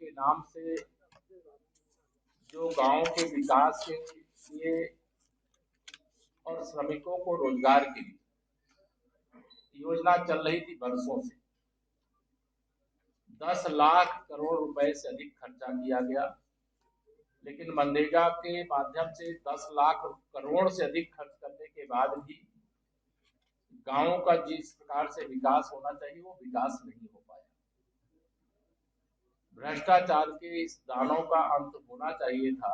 के नाम से जो गांव के विकास के लिए और श्रमिकों को रोजगार के लिए योजना चल रही थी बरसों से, 10 लाख करोड़ रुपए से अधिक खर्चा किया गया। लेकिन मनरेगा के माध्यम से 10 लाख करोड़ से अधिक खर्च करने के बाद भी गांवों का जिस प्रकार से विकास होना चाहिए वो विकास नहीं हो पाया। भ्रष्टाचार के इस दानव का अंत होना चाहिए था,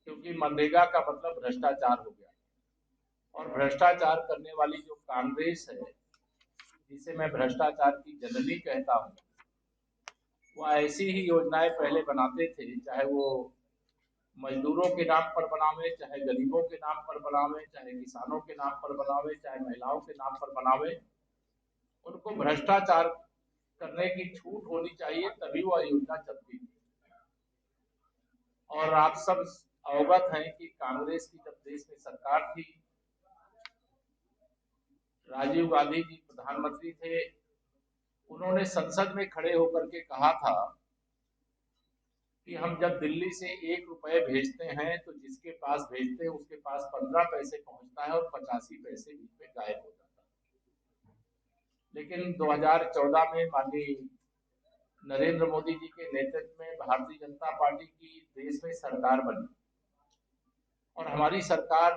क्योंकि मनरेगा का मतलब भ्रष्टाचार हो गया। और भ्रष्टाचार करने वाली जो कांग्रेस है, जिसे मैं भ्रष्टाचार की जननी कहता हूँ, वो ऐसी ही योजनाएं पहले बनाते थे, चाहे वो मजदूरों के नाम पर बनावे, चाहे गरीबों के नाम पर बनावे, चाहे किसानों के नाम पर बनावे, चाहे महिलाओं के नाम पर बनावे। उनको भ्रष्टाचार करने की छूट होनी चाहिए, तभी वह योजना चलती थी। और आप सब अवगत हैं कि कांग्रेस की जब देश में सरकार थी, राजीव गांधी जी प्रधानमंत्री थे, उन्होंने संसद में खड़े होकर के कहा था कि हम जब दिल्ली से 1 रुपए भेजते हैं तो जिसके पास भेजते हैं उसके पास 15 पैसे पहुंचता है और 85 पैसे बीच में गायब हो जाता है। लेकिन 2014 में माननीय नरेंद्र मोदी जी के नेतृत्व में भारतीय जनता पार्टी की देश में सरकार बनी और हमारी सरकार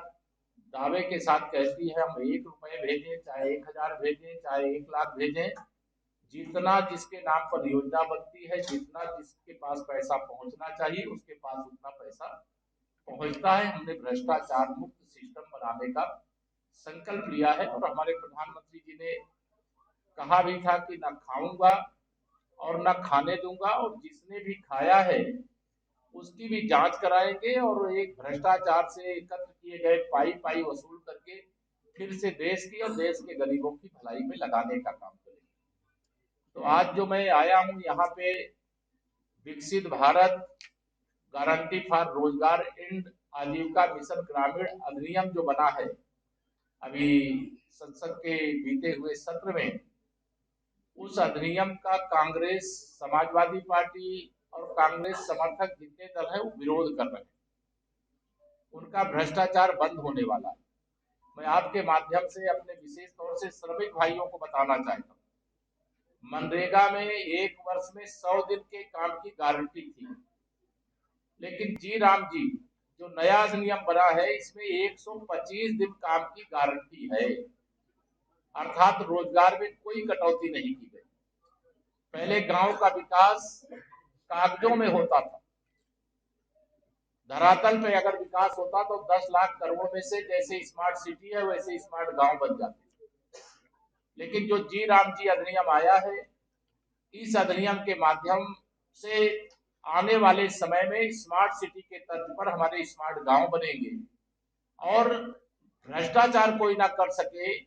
दावे के साथ कहती है हम 1 रुपए भेजें, चाहे 1000 भेजें, चाहे 1 लाख भेजें, जितना जिसके नाम पर योजना बनती है, जितना जिसके पास पैसा पहुंचना चाहिए उसके पास उतना पैसा पहुंचता है। हमने भ्रष्टाचार मुक्त सिस्टम बनाने का संकल्प लिया है और हमारे प्रधानमंत्री जी ने कहा भी था कि न खाऊंगा और न खाने दूंगा, और जिसने भी खाया है उसकी भी जांच कराएंगे और एक भ्रष्टाचार से एकत्र किए गए पाई पाई वसूल करके फिर से देश की और देश के गरीबों की भलाई में लगाने का काम करेंगे। तो आज जो मैं आया हूं यहाँ पे, विकसित भारत गारंटी फॉर रोजगार एंड आजीविका मिशन ग्रामीण अधिनियम जो बना है अभी संसद के बीते हुए सत्र में, उस अधिनियम का कांग्रेस, समाजवादी पार्टी और कांग्रेस समर्थक जितने दल है वो विरोध कर रहे हैं। उनका भ्रष्टाचार बंद होने वाला है। मैं आपके माध्यम से अपने विशेष तौर से श्रमिक भाइयों को बताना चाहता हूँ, मनरेगा में 1 वर्ष में 100 दिन के काम की गारंटी थी, लेकिन जी राम जी जो नया अधिनियम बना है इसमें 125 दिन काम की गारंटी है, अर्थात रोजगार में कोई कटौती नहीं की गई। पहले गांव का विकास कागजों में होता था, धरातल पे अगर विकास होता तो 10 लाख करोड़ में से जैसे स्मार्ट सिटी है वैसे स्मार्ट गांव बन जाते। लेकिन जो जी राम जी अधिनियम आया है, इस अधिनियम के माध्यम से आने वाले समय में स्मार्ट सिटी के तर्ज पर हमारे स्मार्ट गांव बनेंगे और भ्रष्टाचार कोई ना कर सके,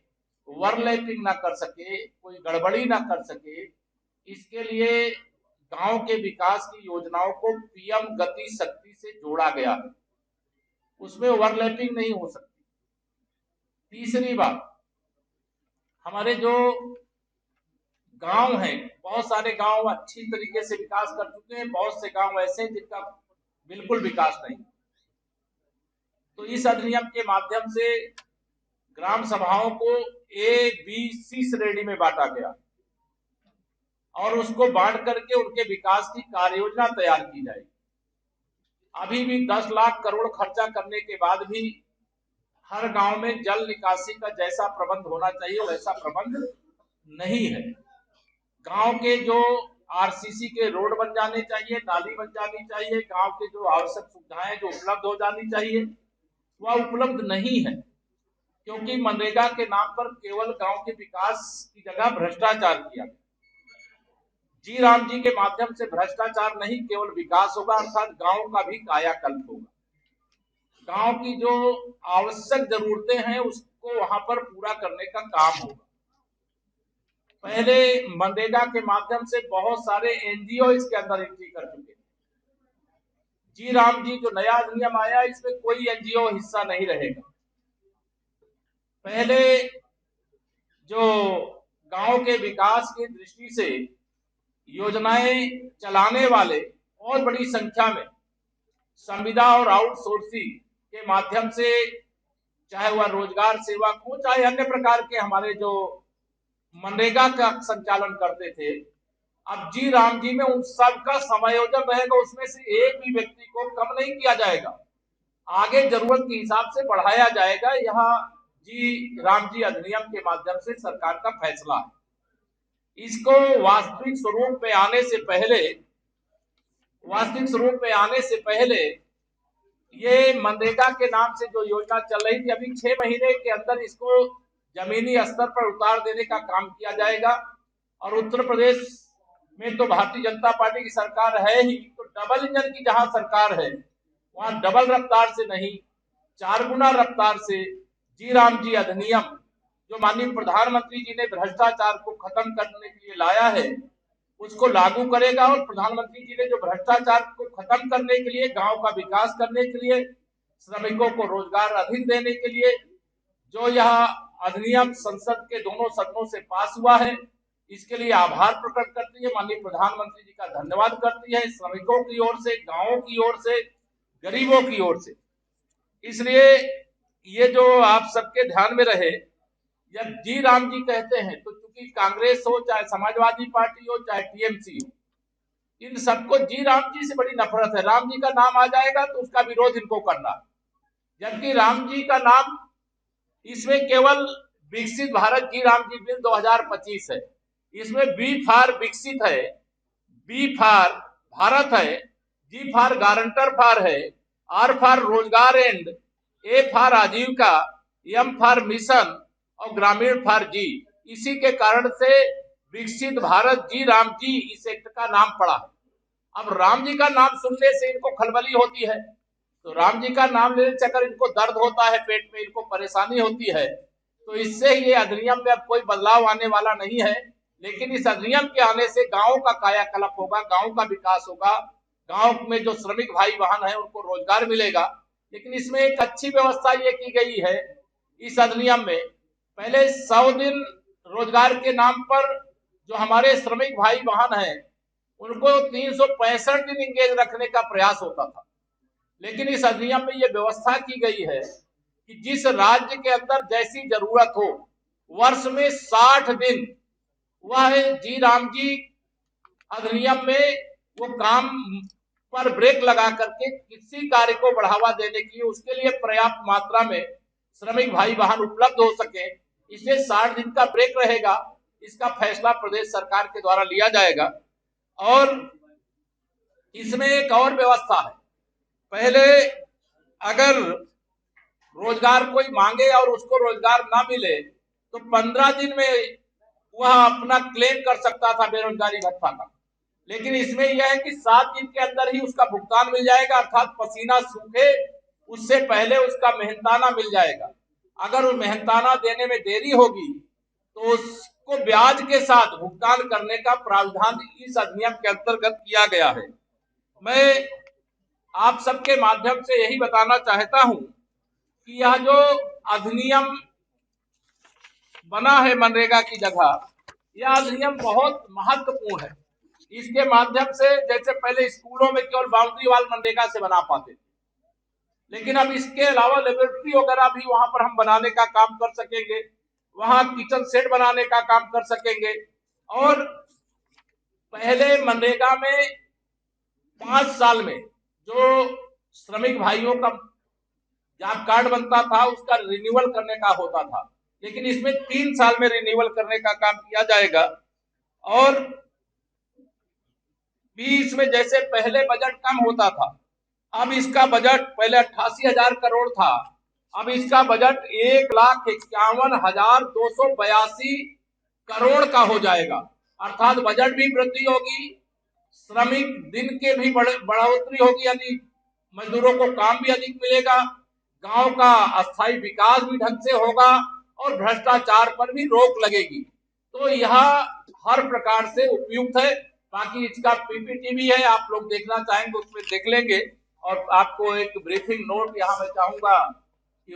ओवरलैपिंग ना कर सके, कोई गड़बड़ी ना कर सके। इसके लिए गांव के विकास की योजनाओं को पीएम गति शक्ति से जोड़ा गया है, उसमें ओवरलैपिंग नहीं हो सकती। तीसरी बात, हमारे जो गांव हैं, बहुत सारे गांव अच्छी तरीके से विकास कर चुके हैं, बहुत से गांव ऐसे हैं जिनका बिल्कुल विकास नहीं। तो इस अधिनियम के माध्यम से ग्राम सभाओं को ए बी सी श्रेणी में बांटा गया और उसको बांट करके उनके विकास की कार्य योजना तैयार की जाएगी। अभी भी 10 लाख करोड़ खर्चा करने के बाद भी हर गांव में जल निकासी का जैसा प्रबंध होना चाहिए वैसा प्रबंध नहीं है। गांव के जो आरसीसी के रोड बन जाने चाहिए, नाली बन जानी चाहिए, गांव के जो आवश्यक सुविधाएं जो उपलब्ध हो जानी चाहिए वह उपलब्ध नहीं है, क्योंकि मनरेगा के नाम पर केवल गांव के विकास की जगह भ्रष्टाचार किया गया। जी राम जी के माध्यम से भ्रष्टाचार नहीं, केवल विकास होगा, अर्थात गांव का भी कायाकल्प होगा। गांव की जो आवश्यक जरूरतें हैं उसको वहां पर पूरा करने का काम होगा। पहले मनरेगा के माध्यम से बहुत सारे एनजीओ इसके अंदर एंट्री कर चुके हैं। जी राम जी जो नया अधिनियम आया इसमें कोई एनजीओ हिस्सा नहीं रहेगा। पहले जो गांव के विकास की दृष्टि से योजनाएं चलाने वाले बहुत बड़ी संख्या में संविदा और आउटसोर्सिंग के माध्यम से, चाहे वह रोजगार सेवक हो, चाहे अन्य प्रकार के हमारे जो मनरेगा का संचालन करते थे, अब जी राम जी में उन सब का समायोजन रहेगा। उसमें से एक भी व्यक्ति को कम नहीं किया जाएगा, आगे जरूरत के हिसाब से बढ़ाया जाएगा। यहाँ जी राम जी अधिनियम के माध्यम से सरकार का फैसला है। इसको वास्तविक स्वरूप में आने से पहले ये मनरेगा के नाम से जो योजना चल रही थी, अभी 6 महीने के अंदर इसको जमीनी स्तर पर उतार देने का काम किया जाएगा। और उत्तर प्रदेश में तो भारतीय जनता पार्टी की सरकार है ही, तो डबल इंजन की जहां सरकार है, वहां डबल रफ्तार से नहीं, 4 गुना रफ्तार से जी राम जी अधिनियम, जो माननीय प्रधानमंत्री जी ने भ्रष्टाचार को खत्म करने के लिए लाया है, उसको लागू करेगा। और प्रधानमंत्री जी ने जो भ्रष्टाचार को खत्म करने के लिए, गांव का विकास करने के लिए, श्रमिकों को रोजगार अधिक देने के लिए जो यह अधिनियम संसद के दोनों सदनों से पास हुआ है, इसके लिए आभार प्रकट करती है, माननीय प्रधानमंत्री जी का धन्यवाद करती है, श्रमिकों की ओर से, गांवों की ओर से, गरीबों की ओर से। इसलिए ये जो आप सबके ध्यान में रहे, जब जी राम जी कहते हैं तो चूंकि कांग्रेस हो, चाहे समाजवादी पार्टी हो, चाहे टीएमसी हो, इन सबको जी राम जी से बड़ी नफरत है। राम जी का नाम आ जाएगा तो उसका विरोध इनको करना, जबकि राम जी का नाम इसमें केवल विकसित भारत जी राम जी बिल 2025 है। इसमें बी फॉर विकसित है, बी फॉर भारत है, जी फॉर गारंटर फॉर है, आर फॉर रोजगार एंड, ए फॉर आजीविका, एम फॉर मिशन और ग्रामीण फॉर जी। इसी के कारण से विकसित भारत जी राम जी इस एक्ट का नाम पड़ा है। अब राम जी का नाम सुनने से इनको खलबली होती है, तो राम जी का नाम लेने चक्कर इनको दर्द होता है, पेट में इनको परेशानी होती है। तो इससे ये अधिनियम में अब कोई बदलाव आने वाला नहीं है, लेकिन इस अधिनियम के आने से गांव का कायाकल्प होगा, गांव का विकास होगा, गांव में जो श्रमिक भाई बहन है उनको रोजगार मिलेगा। लेकिन इसमें एक अच्छी व्यवस्था ये की गई है इस अधिनियम में, पहले 100 दिन रोजगार के नाम पर जो हमारे श्रमिक भाई बहन है उनको 365 दिन इंगेज रखने का प्रयास होता था, लेकिन इस अधिनियम में यह व्यवस्था की गई है कि जिस राज्य के अंदर जैसी जरूरत हो, वर्ष में 60 दिन वह जी राम जी अधिनियम में वो काम पर ब्रेक लगा करके किसी कार्य को बढ़ावा देने के लिए, उसके लिए पर्याप्त मात्रा में श्रमिक भाई बहन उपलब्ध हो सके, इसलिए 60 दिन का ब्रेक रहेगा। इसका फैसला प्रदेश सरकार के द्वारा लिया जाएगा। और इसमें एक और व्यवस्था है, पहले अगर रोजगार कोई मांगे और उसको रोजगार ना मिले तो 15 दिन में वह अपना क्लेम कर सकता था बेरोजगारी भत्ता का, लेकिन इसमें यह है कि 7 दिन के अंदर ही उसका भुगतान मिल जाएगा, अर्थात पसीना सूखे उससे पहले उसका मेहनताना मिल जाएगा। अगर वो मेहनताना देने में देरी होगी तो उसको ब्याज के साथ भुगतान करने का प्रावधान इस अधिनियम के अंतर्गत किया गया है। मैं आप सबके माध्यम से यही बताना चाहता हूं कि यह जो अधिनियम बना है मनरेगा की जगह, यह अधिनियम बहुत महत्वपूर्ण है। इसके माध्यम से जैसे पहले स्कूलों में केवल बाउंड्री वाल मनरेगा से बना पाते थे, लेकिन अब इसके अलावा लेबोरेटरी वगैरह भी वहां पर हम बनाने का काम कर सकेंगे, वहां किचन सेट बनाने का काम कर सकेंगे। और पहले मनरेगा में 5 साल में जो श्रमिक भाइयों का जॉब कार्ड बनता था उसका रिन्यूअल करने का होता था, लेकिन इसमें 3 साल में रिन्यूअल करने का काम किया जाएगा। और बीच में जैसे पहले बजट कम होता था, अब इसका बजट पहले 88,000 करोड़ था, अब इसका बजट 1,51,282 करोड़ का हो जाएगा, अर्थात बजट भी वृद्धि होगी, श्रमिक दिन के भी बढ़ोतरी होगी, यानी मजदूरों को काम भी अधिक मिलेगा, गांव का अस्थायी विकास भी ढंग से होगा और भ्रष्टाचार पर भी रोक लगेगी। तो यह हर प्रकार से उपयुक्त है। बाकी इसका पीपीटी भी है, आप लोग देखना चाहेंगे उसमें देख लेंगे। और आपको एक ब्रीफिंग नोट यहाँ मैं चाहूंगा कि